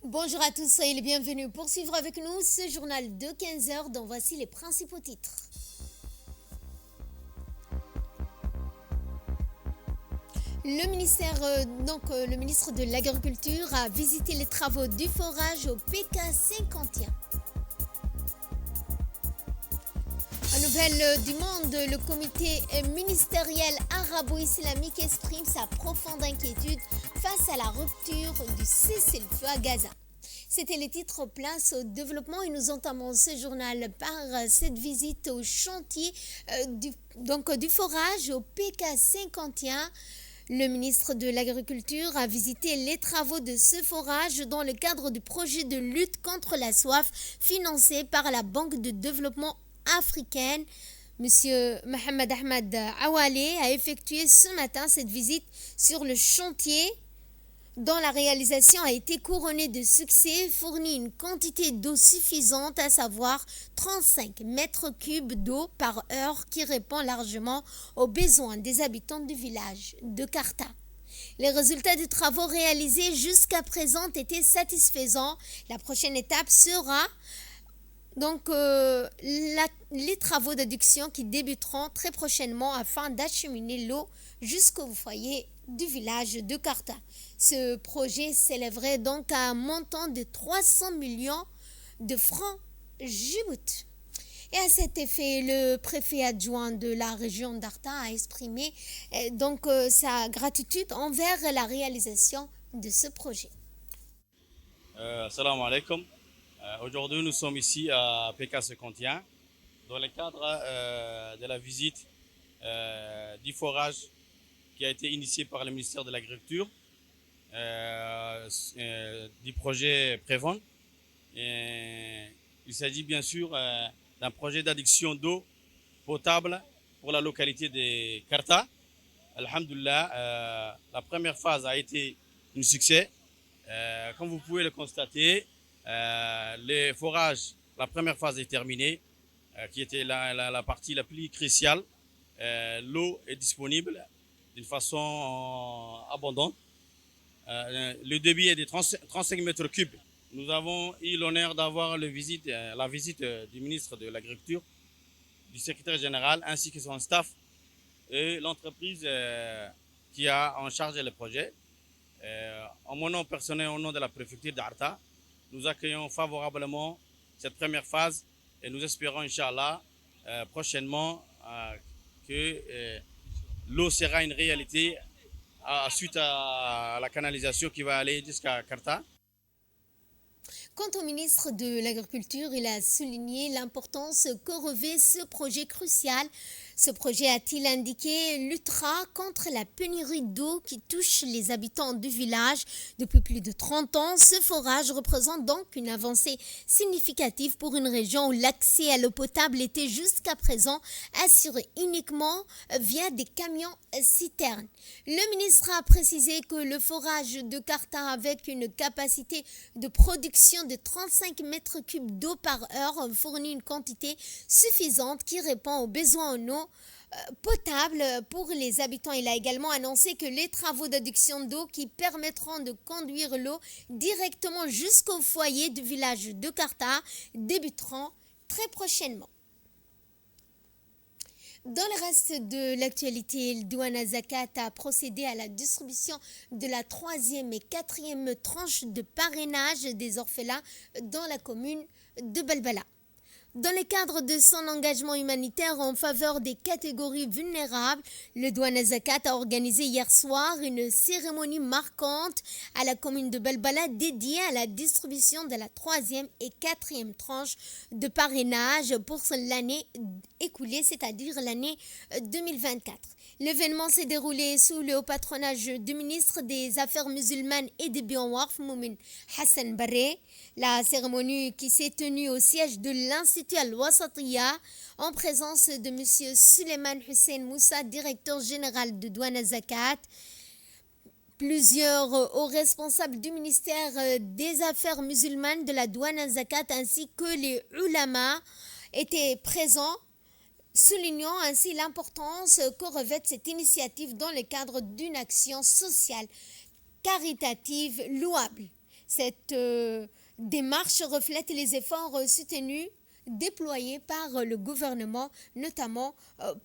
Bonjour à tous, soyez les bienvenus pour suivre avec nous ce journal de 15 heures dont voici les principaux titres. Le ministre de l'Agriculture a visité les travaux du forage au PK 51. En nouvelle du monde, le comité ministériel arabo-islamique exprime sa profonde inquiétude face à la rupture du cessez-le-feu à Gaza. C'était les titres place au développement et nous entamons ce journal par cette visite au chantier du forage au PK 51. Le ministre de l'Agriculture a visité les travaux de ce forage dans le cadre du projet de lutte contre la soif financé par la Banque de développement africaine. Monsieur Mohamed Ahmed Awale a effectué ce matin cette visite sur le chantier dont la réalisation a été couronnée de succès, fournit une quantité d'eau suffisante, à savoir 35 mètres cubes d'eau par heure qui répond largement aux besoins des habitants du village de Karta. Les résultats des travaux réalisés jusqu'à présent étaient satisfaisants. La prochaine étape sera les travaux d'adduction qui débuteront très prochainement afin d'acheminer l'eau jusqu'au foyer du village de Karta. Ce projet s'élèverait donc à un montant de 300 millions de francs Djibouti. Et à cet effet, le préfet adjoint de la région d'Arta a exprimé sa gratitude envers la réalisation de ce projet. Salam alaikum. Aujourd'hui, nous sommes ici à PK51 dans le cadre de la visite du forage qui a été initié par le ministère de l'Agriculture du projet Prévon. Il s'agit bien sûr d'un projet d'adduction d'eau potable pour la localité de Karta. Alhamdulillah, la première phase a été un succès. Comme vous pouvez le constater, le forage, la première phase est terminée, qui était la partie la plus cruciale. L'eau est disponible d'une façon abondante. Le débit est de 35 mètres cubes. Nous avons eu l'honneur d'avoir la visite du ministre de l'Agriculture, du secrétaire général, ainsi que son staff et l'entreprise qui a en charge le projet. En mon nom personnel, au nom de la préfecture d'Arta, nous accueillons favorablement cette première phase et nous espérons, Inch'Allah, prochainement que l'eau sera une réalité suite à la canalisation qui va aller jusqu'à Karta. Quant au ministre de l'Agriculture, il a souligné l'importance que revêt ce projet crucial. Ce projet, a-t-il indiqué, luttera contre la pénurie d'eau qui touche les habitants du village depuis plus de 30 ans. Ce forage représente donc une avancée significative pour une région où l'accès à l'eau potable était jusqu'à présent assuré uniquement via des camions citernes. Le ministre a précisé que le forage de Karta, avec une capacité de production de 35 mètres cubes d'eau par heure, fournit une quantité suffisante qui répond aux besoins en eau potable pour les habitants. Il a également annoncé que les travaux d'adduction d'eau qui permettront de conduire l'eau directement jusqu'au foyer du village de Karta débuteront très prochainement. Dans le reste de l'actualité, le Douane Zakat a procédé à la distribution de la 3e et 4e tranche de parrainage des orphelins dans la commune de Balbala. Dans le cadre de son engagement humanitaire en faveur des catégories vulnérables, le Douane Zakat a organisé hier soir une cérémonie marquante à la commune de Balbala dédiée à la distribution de la 3e et 4e tranche de parrainage pour l'année écoulée, c'est-à-dire l'année 2024. L'événement s'est déroulé sous le haut patronage du ministre des Affaires musulmanes et des Bienwarf, Moumin Hassan Barre. La cérémonie qui s'est tenue au siège de l'Institut Al-Wasatiyya en présence de M. Suleiman Hussein Moussa, directeur général de Douane Zakat, plusieurs hauts responsables du ministère des Affaires musulmanes, de la Douane Zakat ainsi que les ulama étaient présents, soulignant ainsi l'importance que revêt cette initiative dans le cadre d'une action sociale caritative louable. Cette démarche reflète les efforts soutenus déployés par le gouvernement, notamment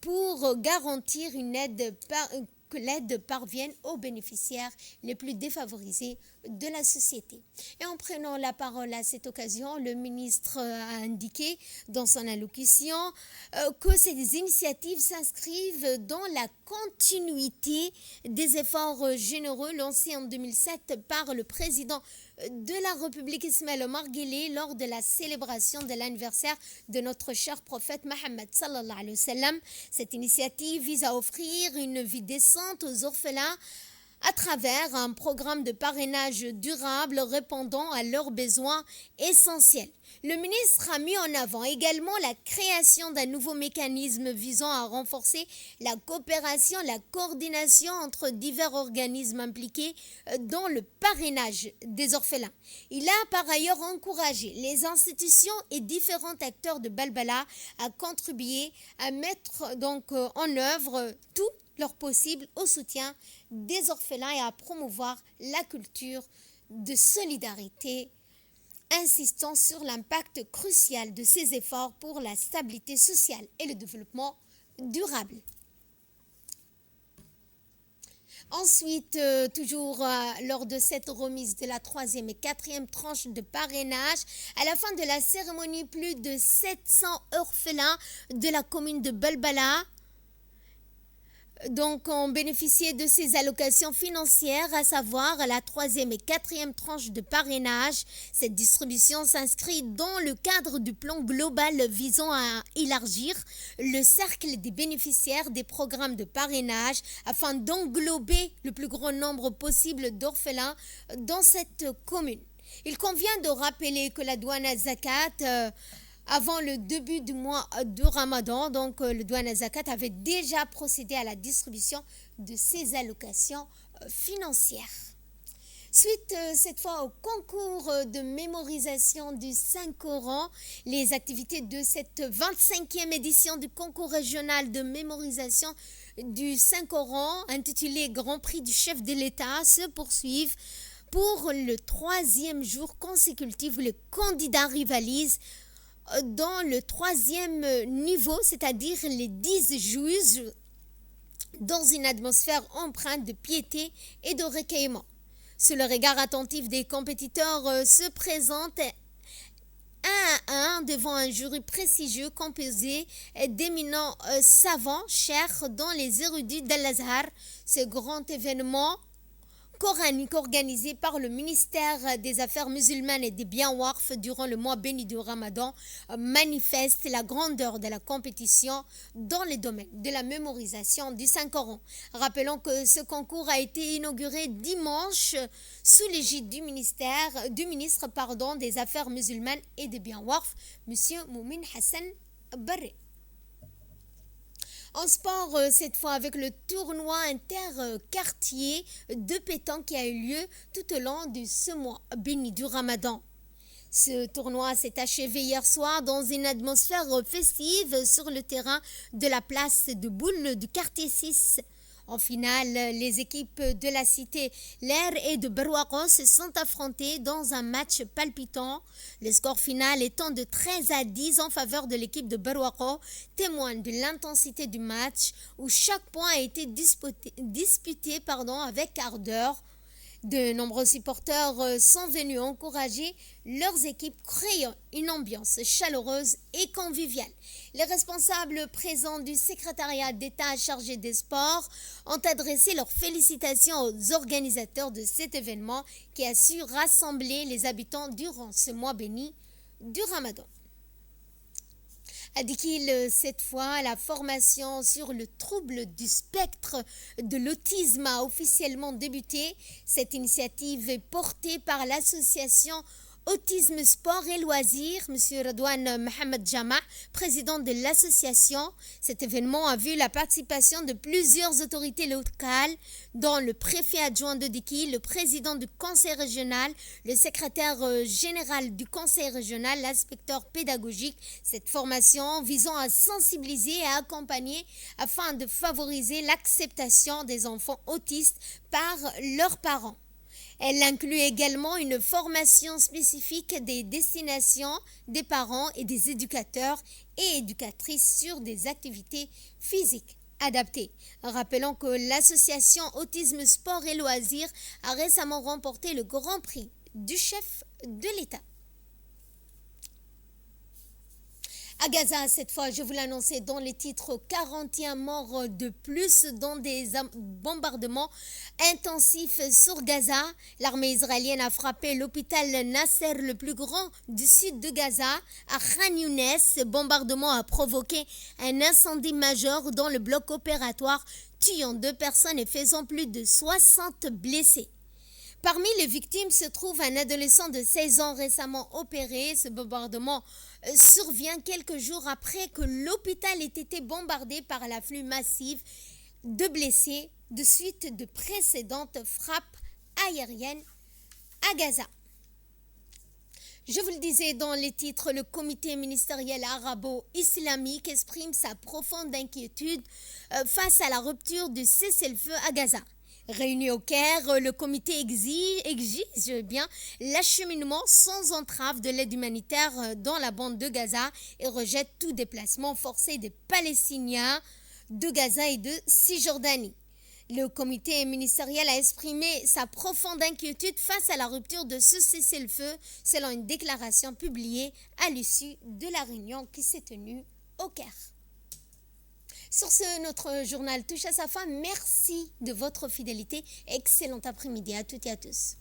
pour garantir que l'aide parvienne aux bénéficiaires les plus défavorisés de la société. Et en prenant la parole à cette occasion, le ministre a indiqué dans son allocution que ces initiatives s'inscrivent dans la continuité des efforts généreux lancés en 2007 par le président de la République Ismaël Omar Guelleh lors de la célébration de l'anniversaire de notre cher prophète Mohammed sallallahu alayhi wa sallam. Cette initiative vise à offrir une vie décente aux orphelins à travers un programme de parrainage durable répondant à leurs besoins essentiels. Le ministre a mis en avant également la création d'un nouveau mécanisme visant à renforcer la coopération, la coordination entre divers organismes impliqués dans le parrainage des orphelins. Il a par ailleurs encouragé les institutions et différents acteurs de Balbala à contribuer à mettre donc en œuvre tout leur possible au soutien des orphelins et à promouvoir la culture de solidarité, insistant sur l'impact crucial de ces efforts pour la stabilité sociale et le développement durable. Ensuite, toujours lors de cette remise de la 3e et 4e tranche de parrainage, à la fin de la cérémonie, plus de 700 orphelins de la commune de Balbala ont bénéficié de ces allocations financières, à savoir la 3e et 4e tranche de parrainage. Cette distribution s'inscrit dans le cadre du plan global visant à élargir le cercle des bénéficiaires des programmes de parrainage afin d'englober le plus grand nombre possible d'orphelins dans cette commune. Il convient de rappeler que la douane à Zakat avant le début du mois de Ramadan, le douane à Zakat avait déjà procédé à la distribution de ces allocations financières. Suite cette fois au concours de mémorisation du Saint-Coran, les activités de cette 25e édition du concours régional de mémorisation du Saint-Coran, intitulé Grand Prix du chef de l'État, se poursuivent pour le 3e jour consécutif. Les candidats rivalisent dans le 3e niveau, c'est-à-dire les 10 juges, dans une atmosphère empreinte de piété et de recueillement. Sous le regard attentif des compétiteurs se présentent un à un devant un jury prestigieux composé d'éminents savants chers dans les érudits d'Al-Azhar. Ce grand événement coranique organisé par le ministère des Affaires musulmanes et des biens Waqf durant le mois béni du Ramadan manifeste la grandeur de la compétition dans le domaine de la mémorisation du Saint-Coran. Rappelons que ce concours a été inauguré dimanche sous l'égide du ministre des Affaires musulmanes et des biens Waqf, M. Moumin Hassan Barré. En sport, cette fois avec le tournoi interquartier de pétanque qui a eu lieu tout au long de ce mois béni du Ramadan. Ce tournoi s'est achevé hier soir dans une atmosphère festive sur le terrain de la place de Boule du quartier 6. En finale, les équipes de la cité L'air et de Berwako se sont affrontées dans un match palpitant. Le score final étant de 13-10 en faveur de l'équipe de Berwako, témoigne de l'intensité du match où chaque point a été disputé avec ardeur. De nombreux supporters sont venus encourager leurs équipes, créant une ambiance chaleureuse et conviviale. Les responsables présents du secrétariat d'État chargé des sports ont adressé leurs félicitations aux organisateurs de cet événement qui a su rassembler les habitants durant ce mois béni du Ramadan. À Dikil, cette fois, la formation sur le trouble du spectre de l'autisme a officiellement débuté. Cette initiative est portée par l'association Autisme, Sport et Loisirs, M. Radouane Mohamed Jama, président de l'association. Cet événement a vu la participation de plusieurs autorités locales, dont le préfet adjoint de Dikil, le président du conseil régional, le secrétaire général du conseil régional, l'inspecteur pédagogique. Cette formation visant à sensibiliser et à accompagner afin de favoriser l'acceptation des enfants autistes par leurs parents. Elle inclut également une formation spécifique des destinations des parents et des éducateurs et éducatrices sur des activités physiques adaptées. Rappelons que l'association Autisme Sport et Loisirs a récemment remporté le Grand Prix du chef de l'État. À Gaza, cette fois, je vous l'annonçais dans les titres, 41 morts de plus dans des bombardements intensifs sur Gaza. L'armée israélienne a frappé l'hôpital Nasser, le plus grand du sud de Gaza, à Khan Younes. Ce bombardement a provoqué un incendie majeur dans le bloc opératoire, tuant 2 personnes et faisant plus de 60 blessés. Parmi les victimes se trouve un adolescent de 16 ans récemment opéré. Ce bombardement survient quelques jours après que l'hôpital ait été bombardé par l'afflux massif de blessés de suite de précédentes frappes aériennes à Gaza. Je vous le disais dans les titres, le comité ministériel arabo-islamique exprime sa profonde inquiétude face à la rupture du cessez-le-feu à Gaza. Réuni au Caire, le comité exige bien l'acheminement sans entrave de l'aide humanitaire dans la bande de Gaza et rejette tout déplacement forcé des Palestiniens de Gaza et de Cisjordanie. Le comité ministériel a exprimé sa profonde inquiétude face à la rupture de ce cessez-le-feu selon une déclaration publiée à l'issue de la réunion qui s'est tenue au Caire. Sur ce, notre journal touche à sa fin. Merci de votre fidélité. Excellent après-midi à toutes et à tous.